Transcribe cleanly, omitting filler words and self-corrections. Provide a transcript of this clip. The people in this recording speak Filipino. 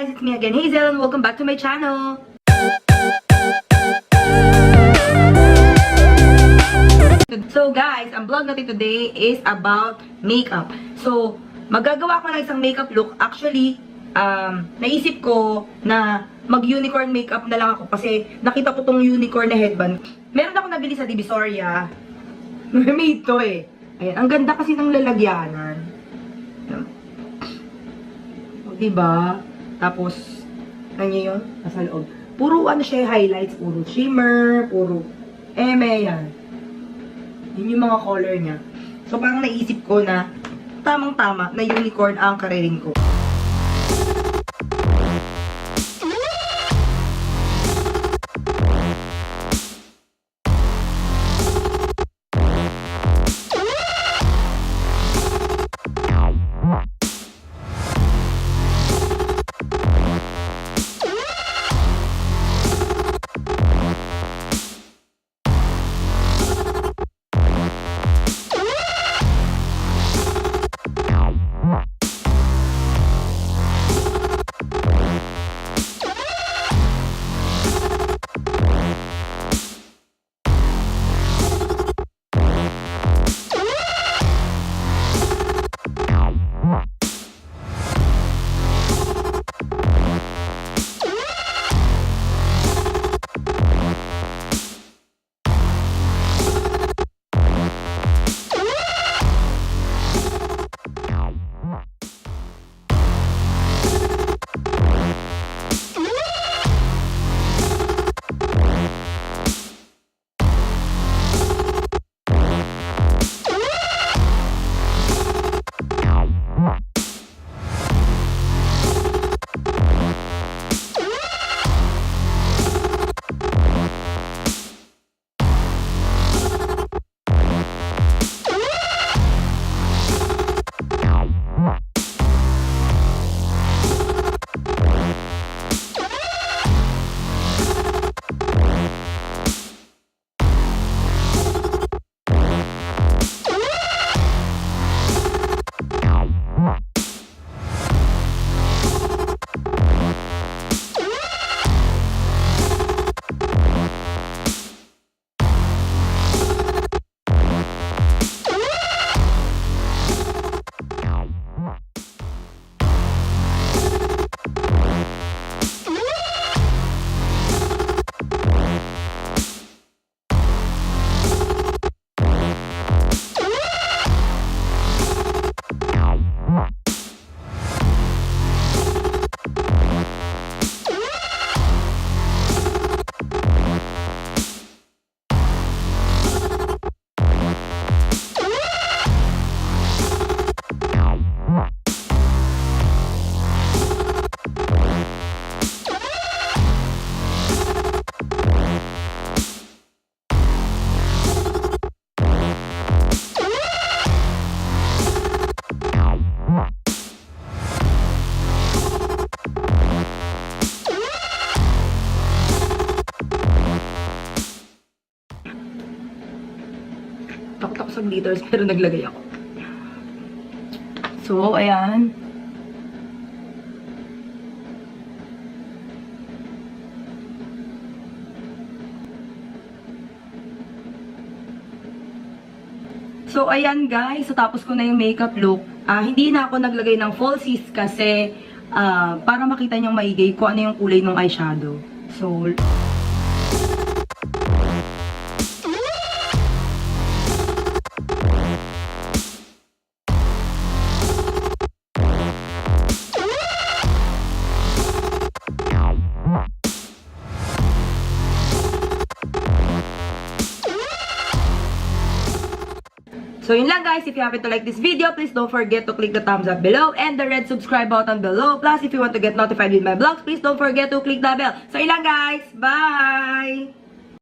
guys, it's me again, Hazel, and welcome back to my channel. So guys, ang vlog natin today is about makeup. So, magagawa ko ng isang makeup look. Actually, naisip ko na mag-unicorn makeup na lang ako kasi nakita ko tong unicorn na headband. Meron ako nabili sa Divisoria. Mermaid to eh. Ayan, ang ganda kasi ng lalagyanan. O, diba? Tapos, ano yun? Nasa loob. Puro ano siya, highlights, puro shimmer, puro eme, yan. Yun yung mga color niya. So, parang naisip ko na tamang-tama na unicorn ang karirin ko. Takot ako sa glitters, pero naglagay ako. So, ayan. So, ayan guys. So, tapos ko na yung makeup look. Hindi na ako naglagay ng falsies kasi para makita niyong maigay kung ano yung kulay ng eyeshadow. So, so, yun lang guys. If you happen to like this video, please don't forget to click the thumbs up below and the red subscribe button below. Plus, if you want to get notified with my vlogs, please don't forget to click the bell. So, yun lang guys. Bye!